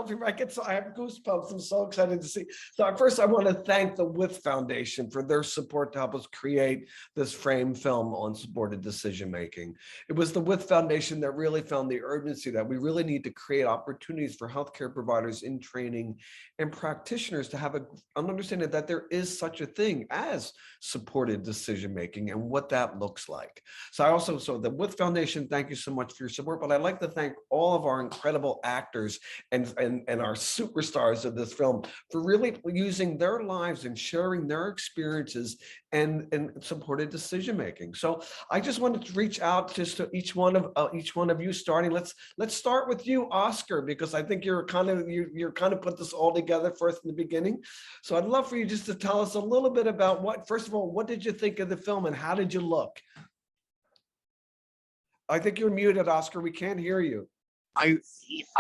thrilled. I have goosebumps. I'm so excited to see. So first, I want to thank the With Foundation for their support to help us create this frame film on supported decision making. It was the With Foundation that really found the urgency that we really need to create opportunities for healthcare providers in training and practitioners to have an understanding that there is such a thing as supported decision making and what that looks like. So the With Foundation, thank you so much for your support. But I'd like to thank all of our incredible actors and our superstars of this film for really using their lives and sharing their experiences and supported decision making. So I just wanted to reach out just to each one of you, starting. Let's start with you, Oscar, because I think you're kind of put this all together for us in the beginning. So I'd love for you just to tell us a little bit about first of all, what did you think of the film and how did you look? I think you're muted, Oscar. We can't hear you. I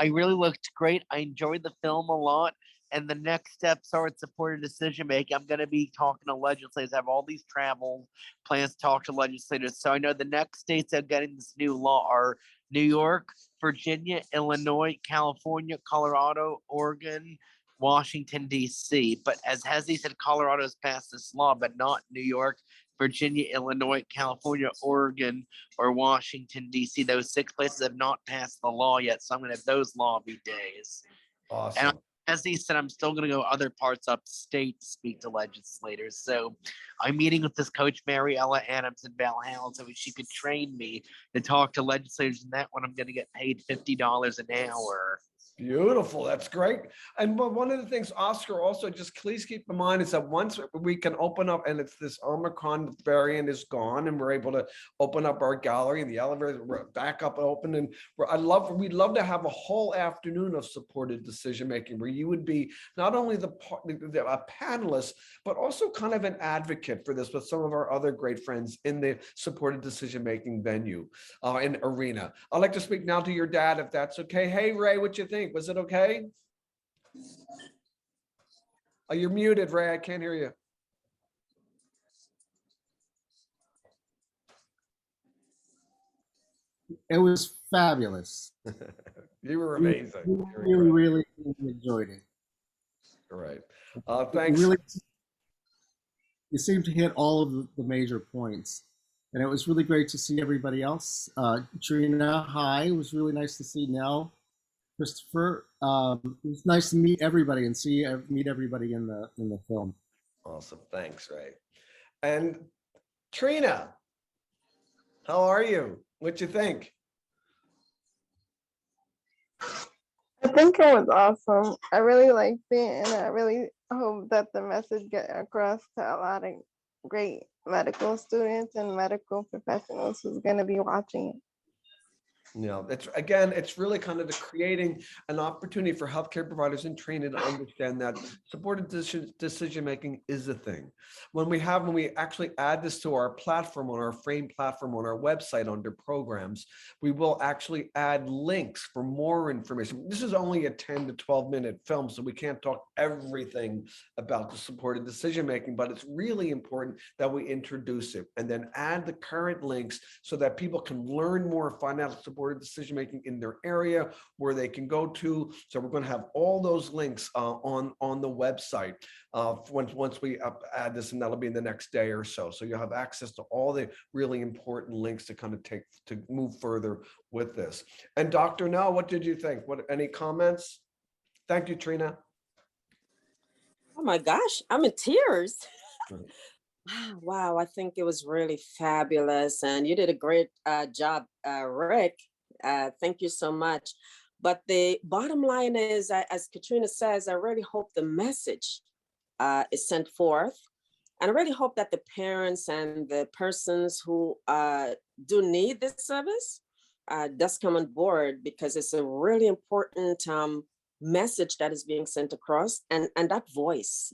really looked great. I enjoyed the film a lot. And the next steps are supported decision making. I'm going to be talking to legislators. I have all these travel plans to talk to legislators. So I know the next states that are getting this new law are New York, Virginia, Illinois, California, Colorado, Oregon, Washington, D.C. But as Hazell said, Colorado has passed this law, but not New York, Virginia, Illinois, California, Oregon, or Washington, D.C. Those 6 places have not passed the law yet. So I'm going to have those lobby days. Awesome. And as he said, I'm still going to go other parts upstate to speak to legislators. So I'm meeting with this coach, Mariella Adams in Valhalla, so she could train me to talk to legislators. And that one, I'm going to get paid $50 an hour. Beautiful. That's great. And one of the things, Oscar, also just please keep in mind is that once we can open up and it's this Omicron variant is gone and we're able to open up our gallery and the elevator, we're back up and open. And we'd love to have a whole afternoon of supported decision making where you would be not only a panelist, but also kind of an advocate for this with some of our other great friends in the supported decision making venue and arena. I'd like to speak now to your dad, if that's okay. Hey, Ray, what you think? Was it okay? Oh, you're muted, Ray. I can't hear you. It was fabulous. You were amazing. Really enjoyed it. All right. Thanks. You seemed to hit all of the major points. And it was really great to see everybody else. Trina, hi. It was really nice to see Nelle. Christopher, it was nice to meet everybody and meet everybody in the film. Awesome, thanks, Ray. And Trina, how are you? What you think? I think it was awesome. I really liked it, and I really hope that the message get across to a lot of great medical students and medical professionals who's going to be watching it. It's really kind of creating an opportunity for healthcare providers in training to understand that supported decision making is a thing. When we actually add this to our platform, on our frame platform, on our website under programs, we will actually add links for more information. This is only a 10 to 12 minute film, so we can't talk everything about the supported decision making, but it's really important that we introduce it and then add the current links so that people can learn more, find out supported decision making in their area where they can go to. So we're going to have all those links on the website once we add this, and that'll be in the next day or so. So you'll have access to all the really important links to kind of to move further with this. And Dr. Nelle, what did you think? Any comments? Thank you, Trina. Oh my gosh, I'm in tears. Wow, I think it was really fabulous, and you did a great job, Rick. Thank you so much. But the bottom line is, as Katrina says, I really hope the message is sent forth. And I really hope that the parents and the persons who do need this service does come on board, because it's a really important message that is being sent across, and that voice,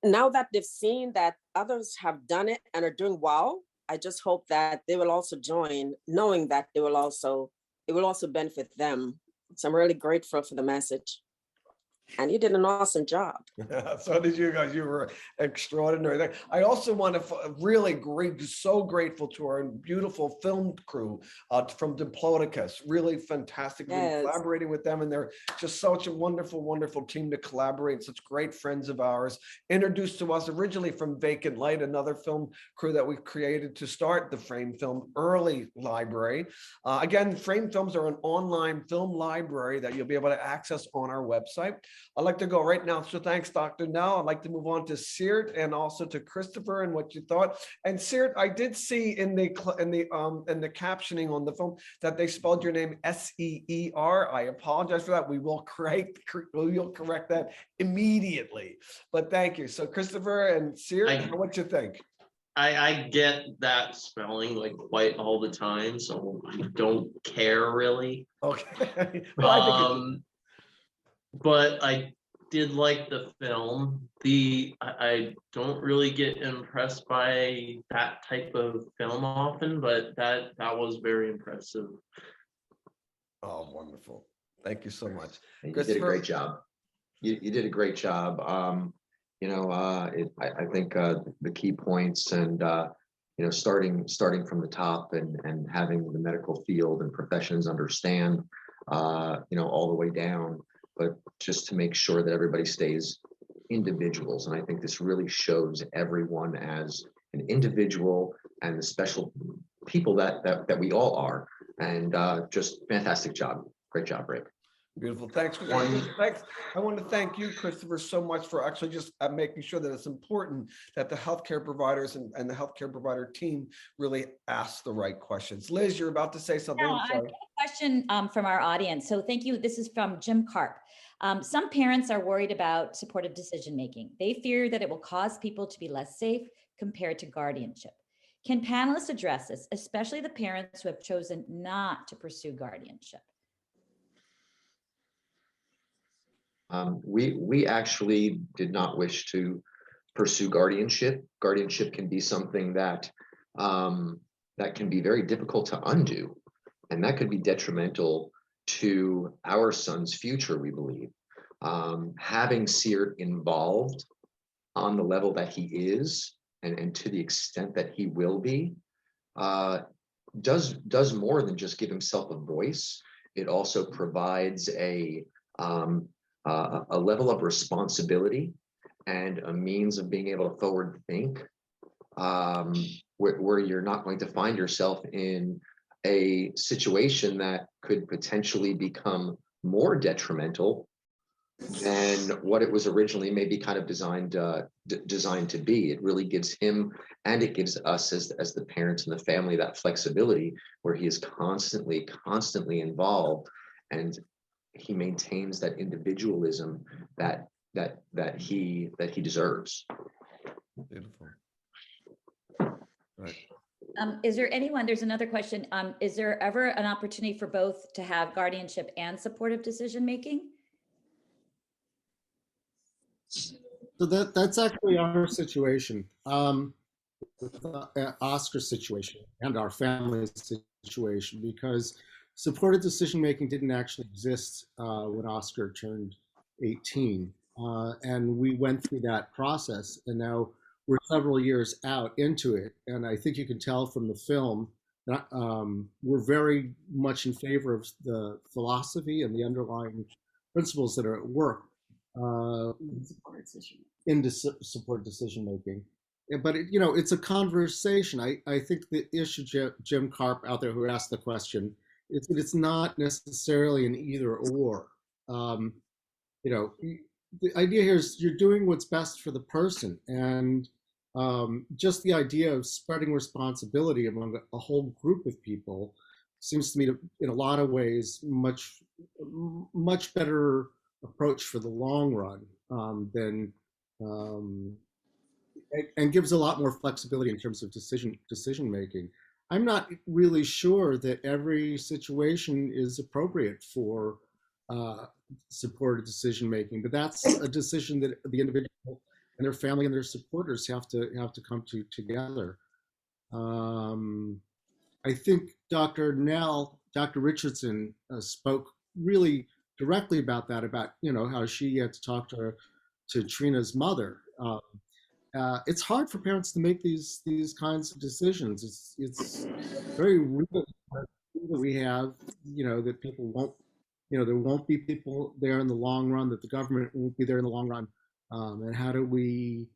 now that they've seen that others have done it and are doing well, I just hope that they will also join, knowing that it will also benefit them. So I'm really grateful for the message. And you did an awesome job. So did you guys. You were extraordinary. I also want to really so grateful to our beautiful film crew from Diplodocus. Really fantastic. We've been Yes. collaborating with them, and they're just such a wonderful, wonderful team to collaborate. Such great friends of ours, introduced to us originally from Vacant Light, another film crew that we created to start the Frame Film Early Library. Again, Frame Films are an online film library that you'll be able to access on our website. I'd like to go right now. So thanks, Dr. Nelle. I'd like to move on to Siert and also to Christopher and what you thought. And Siert, I did see in the captioning on the film that they spelled your name S-E-E-R. I apologize for that. We'll correct that immediately. But thank you. So Christopher and Siert, what you think? I get that spelling like quite all the time, so I don't care really. Okay. Well, I think but I did like the film. I don't really get impressed by that type of film often, but that was very impressive. Oh, wonderful. Thank you so much. You did a great job. You did a great job. I think the key points and starting from the top and having the medical field and professions understand all the way down, but just to make sure that everybody stays individuals. And I think this really shows everyone as an individual and the special people that we all are. And just fantastic job. Great job, Rick. Beautiful. Thanks. Thanks. I want to thank you, Christopher, so much for actually just making sure that it's important that the healthcare providers and the healthcare provider team really ask the right questions. Liz, you're about to say something. No, I have a question from our audience. So thank you. This is from Jim Karp. Some parents are worried about supportive decision-making. They fear that it will cause people to be less safe compared to guardianship. Can panelists address this, especially the parents who have chosen not to pursue guardianship? We actually did not wish to pursue guardianship. Guardianship can be something that that can be very difficult to undo, and that could be detrimental to our son's future, we believe. Having Siert involved on the level that he is, and to the extent that he will be, does more than just give himself a voice. It also provides a level of responsibility and a means of being able to forward think, where you're not going to find yourself in a situation that could potentially become more detrimental than what it was originally maybe kind of designed to be. It really gives him, and it gives us as the parents and the family, that flexibility where he is constantly involved, and he maintains that individualism that he deserves. Beautiful. Right. Is there anyone, there's another question. Is there ever an opportunity for both to have guardianship and supportive decision-making? So that's actually our situation, Oscar's situation and our family's situation, because supported decision-making didn't actually exist when Oscar turned 18. And we went through that process, and now we're several years out into it. And I think you can tell from the film that we're very much in favor of the philosophy and the underlying principles that are at work in supported decision-making. But it's a conversation. I think the issue, Jim Karp out there who asked the question, it's not necessarily an either or. The idea here is you're doing what's best for the person, and just the idea of spreading responsibility among a whole group of people seems to me to, in a lot of ways, much better approach for the long run than and gives a lot more flexibility in terms of decision making. I'm not really sure that every situation is appropriate for supported decision making, but that's a decision that the individual and their family and their supporters have to come to together. I think Dr. Nelle, Dr. Richardson spoke really directly about that, about how she had to talk to Trina's mother. It's hard for parents to make these kinds of decisions. It's very real that we have, that people won't, there won't be people there in the long run, that the government won't be there in the long run, and how do we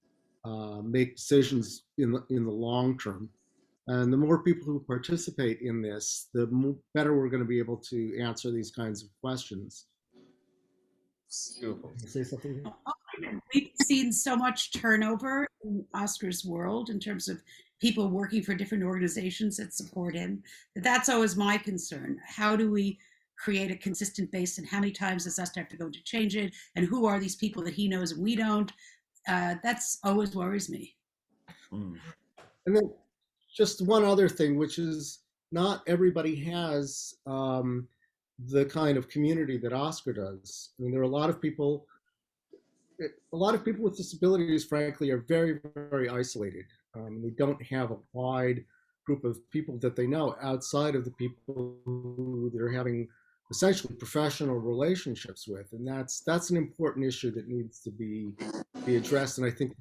make decisions in the long term? And the more people who participate in this, the better we're going to be able to answer these kinds of questions. Beautiful. Can you say something? We've seen so much turnover in Oscar's world in terms of people working for different organizations that support him. That's always my concern. How do we create a consistent base, and how many times does Oscar have to go to change it? And who are these people that he knows and we don't? That's always worries me. And then just one other thing, which is not everybody has the kind of community that Oscar does. I mean, there are a lot of people with disabilities, frankly, are very, very isolated. They don't have a wide group of people that they know outside of the people who they're having essentially professional relationships with. And that's an important issue that needs to be addressed. And I think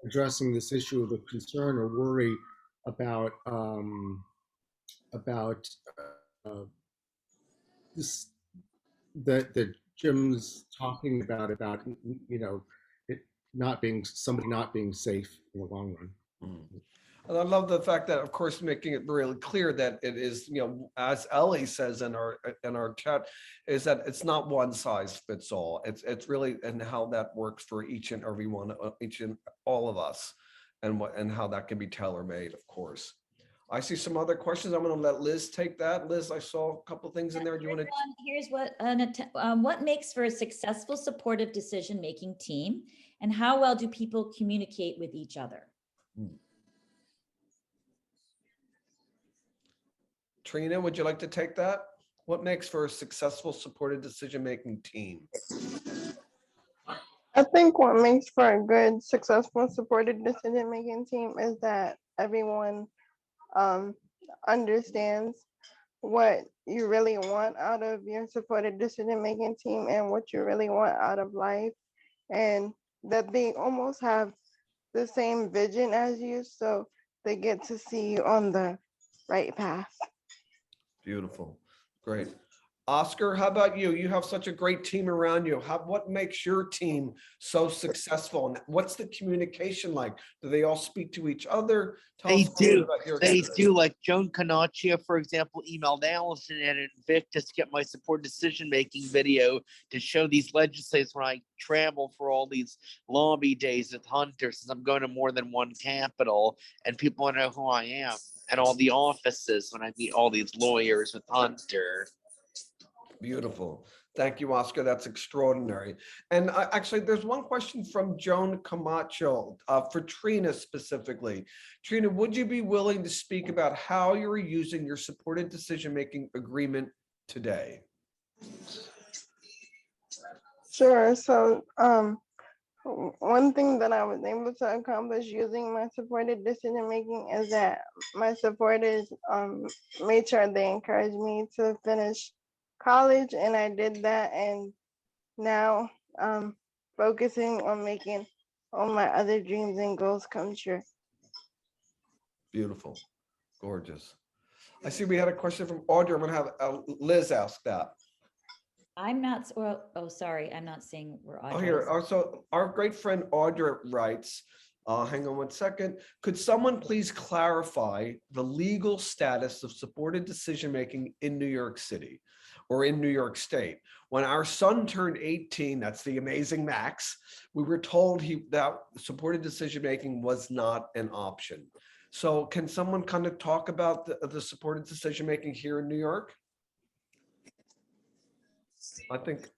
addressing this issue of the concern or worry about this that Jim's talking about it not being safe in the long run. And I love the fact that, of course, making it really clear that it is, as Ellie says in our chat, is that it's not one size fits all. It's really, and how that works for each and every one, each and all of us, and how that can be tailor made, of course. I see some other questions. I'm going to let Liz take that. Liz, I saw a couple things in there. Do you want to? Here's what makes for a successful supportive decision-making team, and how well do people communicate with each other? Trina, would you like to take that? What makes for a successful supported decision-making team? I think what makes for a good, successful, supported decision-making team is that everyone understands what you really want out of your supported decision-making team and what you really want out of life, and that they almost have the same vision as you, so they get to see you on the right path. Beautiful. Great. Oscar, how about you? You have such a great team around you. What makes your team so successful? And what's the communication like? Do they all speak to each other? They do. They do. Like Joan Canaccia, for example, emailed Allison and Vic to get my support decision-making video to show these legislators when I travel for all these lobby days with Hunter, since I'm going to more than one capital, and people want to know who I am, and all the offices when I meet all these lawyers with Hunter. Beautiful. Thank you, Oscar. That's extraordinary. And actually, there's one question from Joan Camacho for Trina specifically. Trina, would you be willing to speak about how you're using your supported decision-making agreement today? Sure. So one thing that I was able to accomplish using my supported decision-making is that my supporters made sure they encouraged me to finish college, and I did that, and now focusing on making all my other dreams and goals come true. Beautiful. Gorgeous. I see we had a question from Audrey. I'm going to have Liz ask that. I'm not, well, oh, sorry, I'm not seeing where Audrey is. Here, so our great friend Audrey writes, hang on one second. Could someone please clarify the legal status of supported decision-making in New York City or in New York State? When our son turned 18, that's the amazing Max, we were told that supported decision-making was not an option. So can someone kind of talk about the supported decision-making here in New York? I think,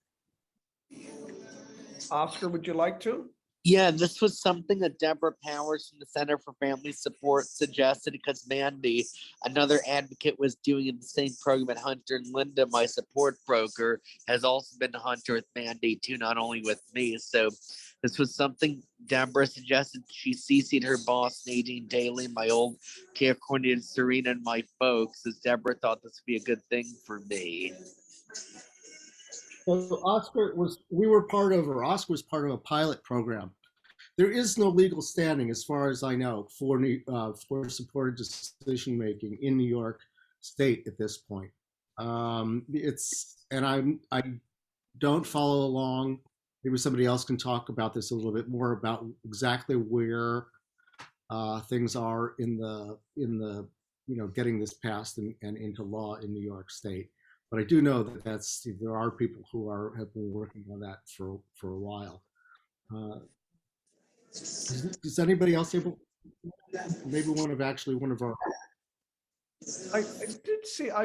Oscar, would you like to? Yeah, this was something that Deborah Powers from the Center for Family Support suggested, because Mandy, another advocate, was doing in the same program at Hunter, and Linda, my support broker, has also been to Hunter with Mandy too, not only with me. So this was something Deborah suggested. She CC'd her boss, Nadine Daly, my old care coordinator, Serena, and my folks, as Deborah thought this would be a good thing for me. So Oscar was part of a pilot program. There is no legal standing, as far as I know, for supported decision making in New York State at this point. I don't follow along. Maybe somebody else can talk about this a little bit more about exactly where things are in the getting this passed and into law in New York State. But I do know that there are people who have been working on that for a while. Does anybody else maybe one of our I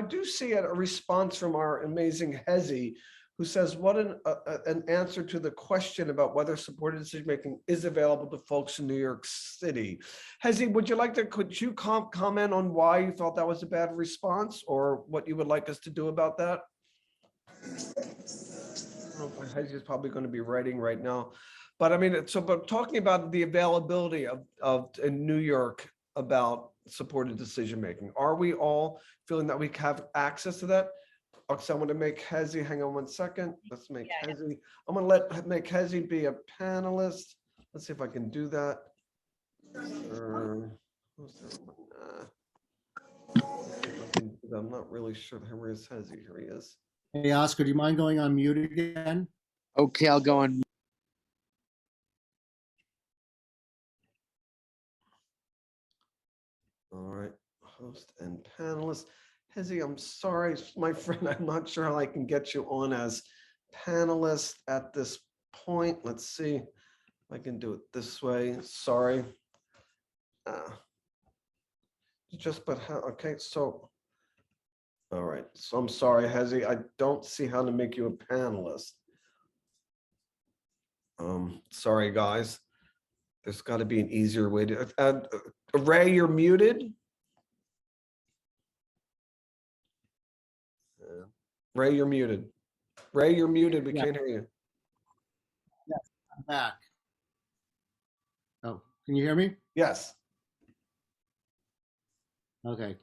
do see a response from our amazing Hezi, who says, what an answer to the question about whether supported decision-making is available to folks in New York City. Hezi, could you comment on why you thought that was a bad response, or what you would like us to do about that? I don't know if Hezi is probably going to be writing right now, but I mean, but talking about the availability of in New York about supported decision-making, are we all feeling that we have access to that? Okay, so I'm going to make Hezi, hang on one second. Let's make Hezi, I'm going to make Hezi be a panelist. Let's see if I can do that. I'm not really sure. Where is Hezi? Here he is. Hey, Oscar, do you mind going on mute again? Okay, I'll go on. All right, host and panelist. Hezi, I'm sorry, my friend, I'm not sure how I can get you on as panelist at this point. Let's see if I can do it this way. Sorry. Okay, so, all right. So I'm sorry, Hezi, I don't see how to make you a panelist. Sorry, guys. There's got to be an easier way to, Ray, you're muted. Ray, you're muted. Ray, you're muted. We can't hear you. Yes, I'm back. Oh, can you hear me? Yes. Okay.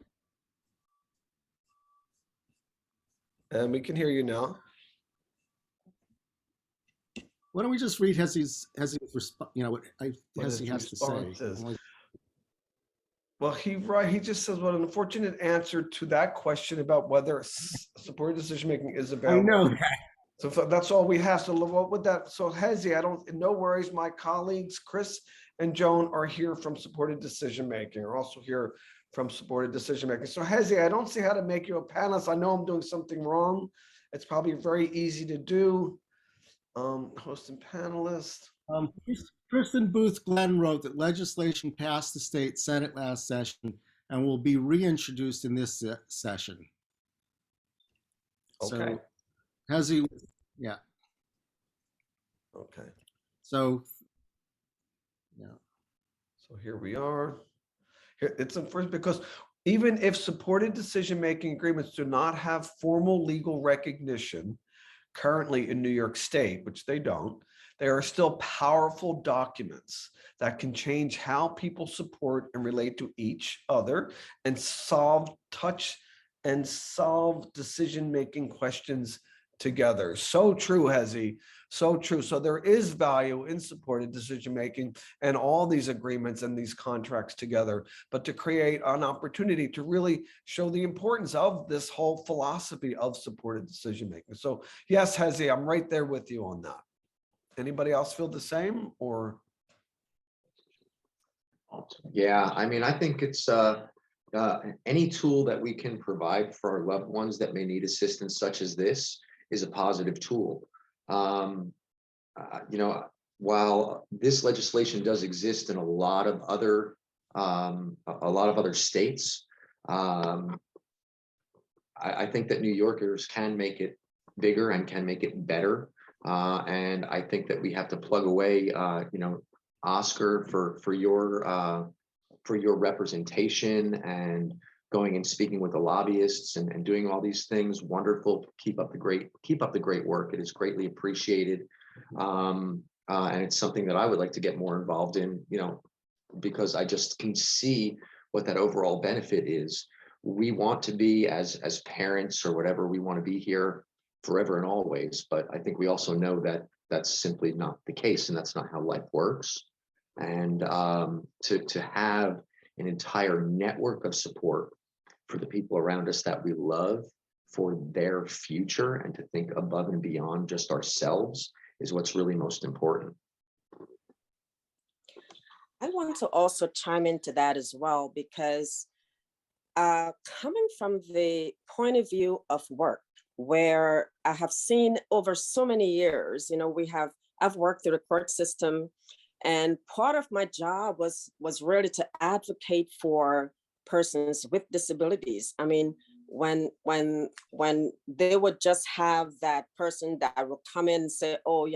And we can hear you now. Why don't we just read Hezi's what Hezi has to say? Well, he just says, what an unfortunate answer to that question about whether supported decision-making is available. I know that. So that's all we have. So what would that, so Hezi, no worries. My colleagues, Chris and Joan, are here from supported decision-making, are also here from supported decision-making. So Hezi, I don't see how to make you a panelist. I know I'm doing something wrong. It's probably very easy to do. Host and panelist. Kristen Booth Glenn wrote that legislation passed the state Senate last session and will be reintroduced in this session. Okay. So, Hezi, yeah. Okay. So, yeah. So here we are. Here, it's unfortunate because even if supported decision-making agreements do not have formal legal recognition currently in New York State, which they don't, they are still powerful documents that can change how people support and relate to each other and solve decision-making questions together. So true, Hezi, so true. So there is value in supported decision-making and all these agreements and these contracts together, but to create an opportunity to really show the importance of this whole philosophy of supported decision-making. So yes, Hezi, I'm right there with you on that. Anybody else feel the same, or? Yeah, I mean, I think it's any tool that we can provide for our loved ones that may need assistance such as this is a positive tool. While this legislation does exist in a lot of other states, I think that New Yorkers can make it bigger and can make it better. And I think that we have to plug away, Oscar, for your representation and going and speaking with the lobbyists and doing all these things. Wonderful. Keep up the great work. It is greatly appreciated. And it's something that I would like to get more involved in, because I just can see what that overall benefit is. We want to be, as parents or whatever, we want to be here forever and always. But I think we also know that that's simply not the case, and that's not how life works. And to have an entire network of support for the people around us that we love, for their future, and to think above and beyond just ourselves is what's really most important. I want to also chime into that as well, because coming from the point of view of work, where I have seen over so many years, I've worked through the court system, and part of my job was really to advocate for persons with disabilities. I mean, when they would just have that person that will come in and say, oh,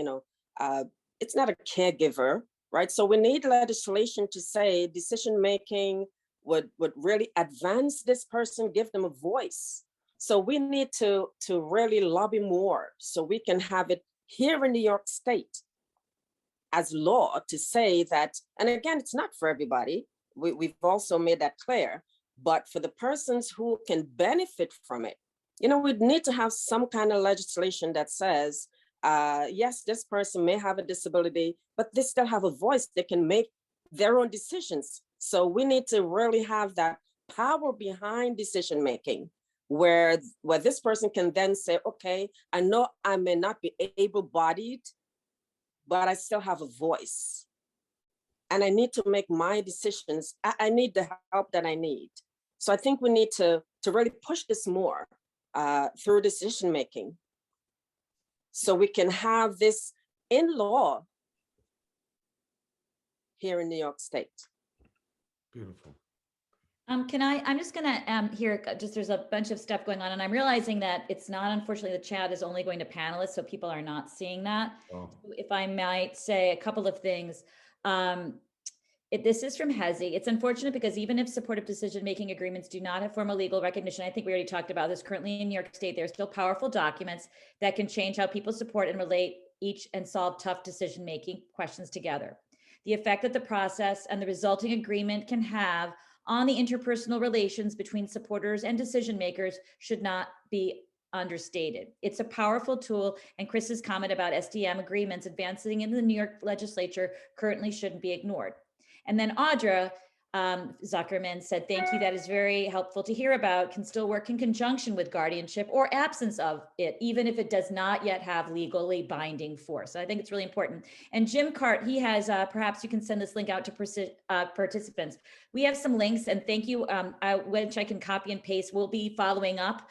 it's not a caregiver, right? So we need legislation to say decision making would really advance this person, give them a voice. So we need to really lobby more so we can have it here in New York State as law to say that, and again, it's not for everybody. We've also made that clear, but for the persons who can benefit from it, we'd need to have some kind of legislation that says, yes, this person may have a disability, but they still have a voice. They can make their own decisions. So we need to really have that power behind decision making, where this person can then say, okay, I know I may not be able-bodied, but I still have a voice. And I need to make my decisions. I need the help that I need. So I think we need to really push this more through decision making, so we can have this in law here in New York State. Beautiful. I'm just gonna there's a bunch of stuff going on, and I'm realizing that it's not, unfortunately, the chat is only going to panelists, so people are not seeing that. Oh. If I might say a couple of things. This is from Hazell. It's unfortunate because even if supportive decision-making agreements do not have formal legal recognition, I think we already talked about this, currently in New York State, there are still powerful documents that can change how people support and relate each and solve tough decision-making questions together. The effect that the process and the resulting agreement can have on the interpersonal relations between supporters and decision makers should not be understated. It's a powerful tool, and Chris's comment about SDM agreements advancing in the New York legislature currently shouldn't be ignored. And then Audra Zuckerman said, thank you, that is very helpful to hear about, can still work in conjunction with guardianship or absence of it, even if it does not yet have legally binding force. So I think it's really important. And Jim Cart, he has, perhaps you can send this link out to participants. We have some links, and thank you, which I can copy and paste. We'll be following up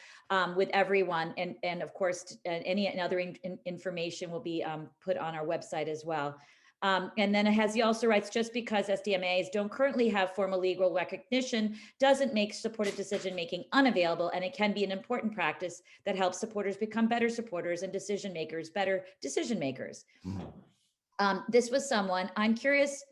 with everyone. And of course, any other information will be put on our website as well. And then he also writes, just because SDMAs don't currently have formal legal recognition doesn't make supported decision-making unavailable, and it can be an important practice that helps supporters become better supporters and decision makers, better decision makers. This was someone, I'm curious,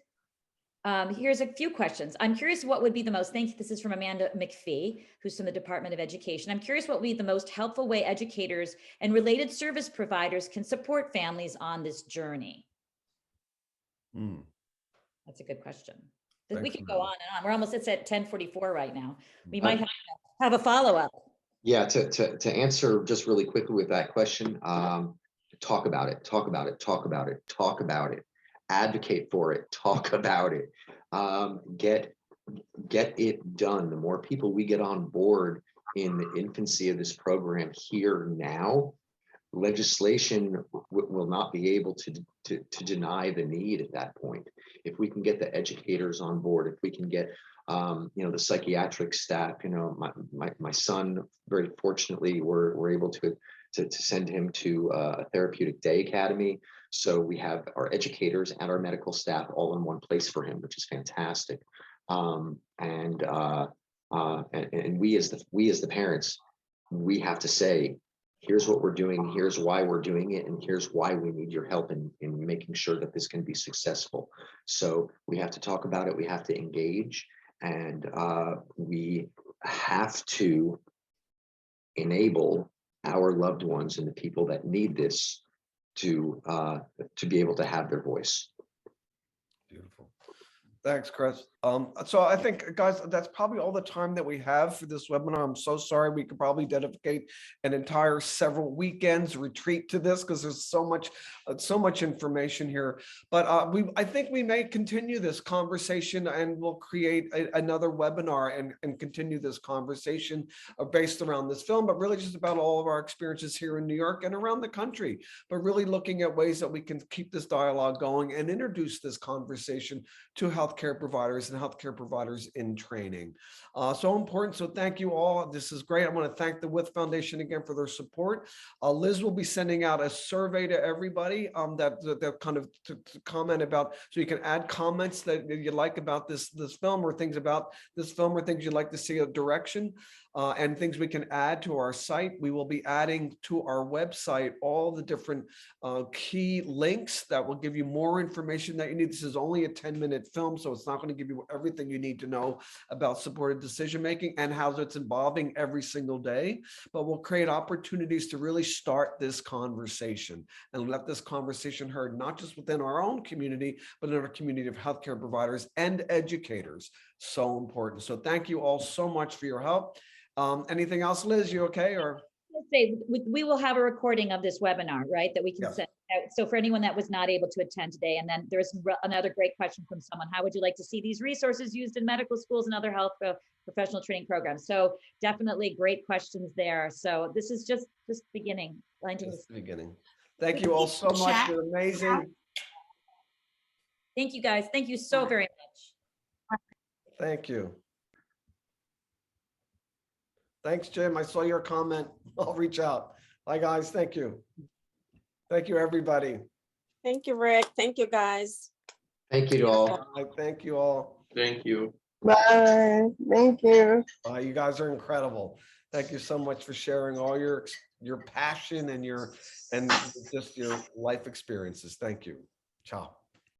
here's a few questions. I'm curious what would be the most, this is from Amanda McPhee, who's from the Department of Education. I'm curious what would be the most helpful way educators and related service providers can support families on this journey. That's a good question. We could go on and on. We're almost, it's at 10:44 right now. We might have a follow-up. Yeah, to answer just really quickly with that question, talk about it, talk about it, talk about it, talk about it, advocate for it, talk about it, get it done. The more people we get on board in the infancy of this program here now, legislation will not be able to deny the need at that point. If we can get the educators on board, if we can get the psychiatric staff, my son, very fortunately, we're able to send him to a therapeutic day academy. So we have our educators and our medical staff all in one place for him, which is fantastic. And we as the parents, we have to say, here's what we're doing, here's why we're doing it, and here's why we need your help in making sure that this can be successful. So we have to talk about it, we have to engage, and we have to enable our loved ones and the people that need this to be able to have their voice. Beautiful. Thanks, Chris. So I think, guys, that's probably all the time that we have for this webinar. I'm so sorry. We could probably dedicate an entire several weekends retreat to this because there's so much information here. But I think we may continue this conversation, and we'll create another webinar and continue this conversation based around this film, but really just about all of our experiences here in New York and around the country, but really looking at ways that we can keep this dialogue going and introduce this conversation to healthcare providers and healthcare providers in training. So important. So thank you all. This is great. I want to thank the WITH Foundation again for their support. Liz will be sending out a survey to everybody that kind of to comment about, so you can add comments that you like about this film, or things about this film, or things you'd like to see a direction. And things we can add to our site. We will be adding to our website all the different key links that will give you more information that you need. This is only a 10-minute film, so it's not going to give you everything you need to know about supported decision-making and how it's evolving every single day. But we'll create opportunities to really start this conversation and let this conversation heard, not just within our own community, but in our community of healthcare providers and educators. So important. So thank you all so much for your help. Anything else, Liz? You okay? Or Let's say we will have a recording of this webinar, right? That we can Yes. send out. So for anyone that was not able to attend today, and then there's another great question from someone: how would you like to see these resources used in medical schools and other health professional training programs? So definitely great questions there. So this is just beginning. just the beginning. Thank you all so much. You're amazing. Thank you, guys. Thank you so very much. Thank you. Thanks, Jim. I saw your comment. I'll reach out. Bye, guys. Thank you. Thank you, everybody. Thank you, Rick. Thank you, guys. Thank you to all. Bye. Thank you all. Thank you. Bye. Thank you. You guys are incredible. Thank you so much for sharing all your passion and just your life experiences. Thank you. Ciao.